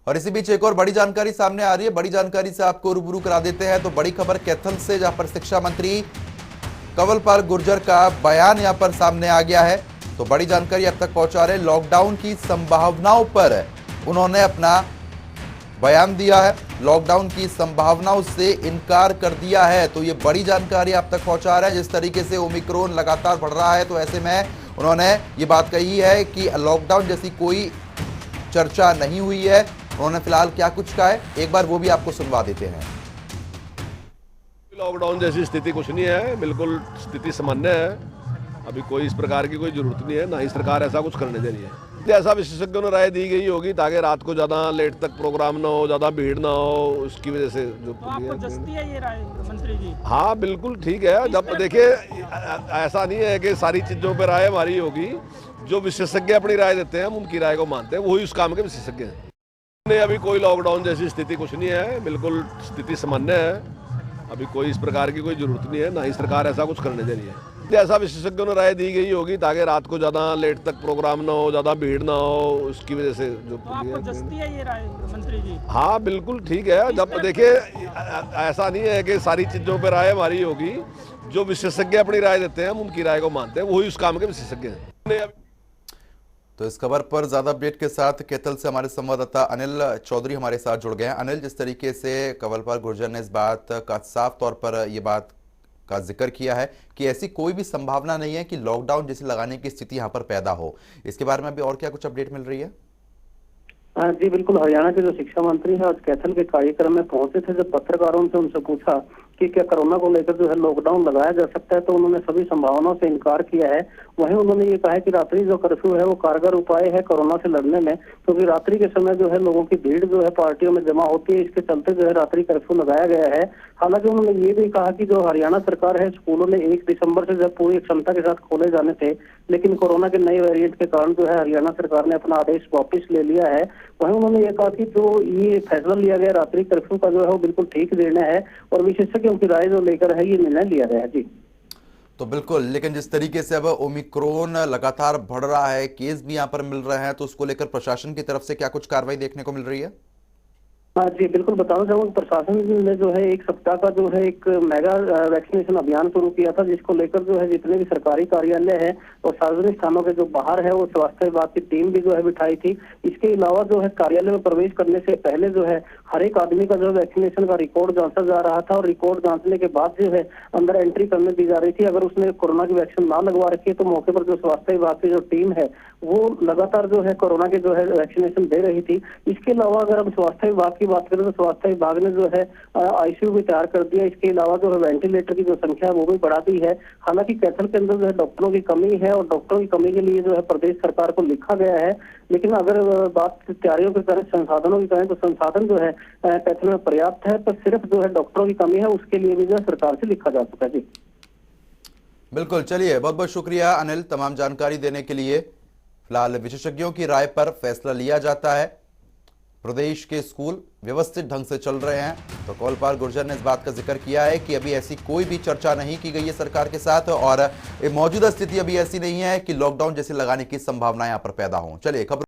और इसी बीच एक और बड़ी जानकारी सामने आ रही है। बड़ी जानकारी से आपको रूबरू करा देते हैं। तो बड़ी खबर कैथल से, जहां पर शिक्षा मंत्री कंवरपाल गुर्जर का बयान यहां पर सामने आ गया है। तो बड़ी जानकारी अब तक पहुंचा रहे लॉकडाउन की संभावनाओं पर उन्होंने अपना बयान दिया है। लॉकडाउन की संभावनाओं से इनकार कर दिया है। तो ये बड़ी जानकारी आप तक पहुंचा रहे हैं। जिस तरीके से ओमिक्रॉन लगातार बढ़ रहा है, तो ऐसे में उन्होंने ये बात कही है कि लॉकडाउन जैसी कोई चर्चा नहीं हुई है। उन्होंने फिलहाल क्या कुछ कहा है, एक बार वो भी आपको सुनवा देते हैं। लॉकडाउन जैसी स्थिति कुछ नहीं है, बिल्कुल स्थिति सामान्य है। अभी कोई इस प्रकार की कोई जरूरत नहीं है, ना ही सरकार ऐसा कुछ करने दे रही है। ऐसा विशेषज्ञों ने राय दी गई होगी ताकि रात को ज़्यादा लेट तक प्रोग्राम ना हो, ज़्यादा भीड़ ना हो, उसकी वजह से जो तो आपको जस्ती है ये राय मंत्री जी? हाँ बिल्कुल ठीक है। जब देखिए ऐसा नहीं है कि सारी चीज़ों पर राय हमारी होगी। जो विशेषज्ञ अपनी राय देते हैं हम उनकी राय को मानते हैं, वही उस काम के विशेषज्ञ हैं। नहीं, अभी कोई लॉकडाउन जैसी स्थिति कुछ नहीं है, बिल्कुल स्थिति सामान्य है। अभी कोई इस प्रकार की कोई जरूरत नहीं है, ना ही सरकार ऐसा कुछ करने दे रही है। ऐसा विशेषज्ञों ने राय दी गई होगी ताकि रात को ज़्यादा लेट तक प्रोग्राम ना हो, ज़्यादा भीड़ ना हो, उसकी वजह से जो तो आपको जस्ती है ये राय मंत्री जी? हाँ बिल्कुल ठीक है। जब देखिए ऐसा नहीं है कि सारी चीज़ों पर राय हमारी होगी। जो विशेषज्ञ अपनी राय देते हैं हम उनकी राय को मानते हैं, वही उस काम के विशेषज्ञ हैं। तो इस खबर पर ज्यादा अपडेट के साथ कैथल से हमारे संवाददाता अनिल चौधरी हमारे साथ जुड़ गए हैं। अनिल, जिस तरीके से कंवरपाल गुर्जर ने इस बात का साफ तौर पर यह बात का जिक्र किया है कि ऐसी कोई भी संभावना नहीं है कि लॉकडाउन जैसे लगाने की स्थिति यहां पर पैदा हो, इसके बारे में अभी और क्या कुछ अपडेट मिल रही है? जी बिल्कुल। हरियाणा के जो शिक्षा मंत्री है आज कैथल के कार्यक्रम में पहुंचे थे। जब पत्रकारों से उनसे पूछा कि क्या कोरोना को लेकर जो है लॉकडाउन लगाया जा सकता है, तो उन्होंने सभी संभावनाओं से इनकार किया है। वहीं उन्होंने ये कहा है कि रात्रि जो कर्फ्यू है वो कारगर उपाय है कोरोना से लड़ने में, क्योंकि रात्रि के समय जो है लोगों की भीड़ जो है पार्टियों में जमा होती है, इसके चलते जो है रात्रि कर्फ्यू लगाया गया है। हालांकि उन्होंने ये भी कहा कि जो हरियाणा सरकार है, स्कूलों ने 1 दिसंबर से जब पूरी क्षमता के साथ खोले जाने थे, लेकिन कोरोना के नए वेरिएंट के कारण जो है हरियाणा सरकार ने अपना आदेश वापस ले लिया है। वहीं उन्होंने ये कहा कि जो ये फैसला लिया गया रात्रि कर्फ्यू का जो है वो बिल्कुल ठीक निर्णय है और विशेषज्ञों की राय जो लेकर है ये निर्णय लिया गया है। जी तो बिल्कुल, लेकिन जिस तरीके से अब ओमिक्रॉन लगातार बढ़ रहा है, केस भी यहां पर मिल रहे हैं, तो उसको लेकर प्रशासन की तरफ से क्या कुछ कार्रवाई देखने को मिल रही है? हाँ जी बिल्कुल, बताना चाहूँगा प्रशासन ने जो है 1 सप्ताह का जो है एक मेगा वैक्सीनेशन अभियान शुरू किया था, जिसको लेकर जो है जितने भी सरकारी कार्यालय है और सार्वजनिक स्थानों के जो बाहर है वो स्वास्थ्य विभाग की टीम भी जो है बिठाई थी। इसके अलावा जो है कार्यालय में प्रवेश करने से पहले जो है हर एक आदमी का जो वैक्सीनेशन का रिकॉर्ड जांचा जा रहा था और रिकॉर्ड जांचने के बाद जो है अंदर एंट्री करने दी जा रही थी। अगर उसने कोरोना की वैक्सीन ना लगवा रखी है तो मौके पर जो स्वास्थ्य विभाग की जो टीम है वो लगातार जो है कोरोना के जो है वैक्सीनेशन दे रही थी। इसके अलावा अगर हम स्वास्थ्य विभाग की बात करें तो स्वास्थ्य विभाग ने जो है आईसीयू भी तैयार कर दिया। इसके अलावा जो है वेंटिलेटर की जो संख्या है वो भी बढ़ा दी है। हालांकि कैथल के अंदर जो है डॉक्टरों की कमी है और डॉक्टरों की कमी के लिए जो है प्रदेश सरकार को लिखा गया है। लेकिन अगर बात तैयारियों की करें, संसाधनों की करें, तो संसाधन जो है कैथल में पर्याप्त है, पर सिर्फ जो है डॉक्टरों की कमी है, उसके लिए भी जो है सरकार से लिखा जा चुका है। जी बिल्कुल, चलिए बहुत बहुत शुक्रिया अनिल तमाम जानकारी देने के लिए। फिलहाल विशेषज्ञों की राय पर फैसला लिया जाता है। प्रदेश के स्कूल व्यवस्थित ढंग से चल रहे हैं। तो कंवरपाल गुर्जर ने इस बात का जिक्र किया है कि अभी ऐसी कोई भी चर्चा नहीं की गई है सरकार के साथ और मौजूदा स्थिति अभी ऐसी नहीं है कि लॉकडाउन जैसे लगाने की संभावना यहां पर पैदा हो। चलिए खबर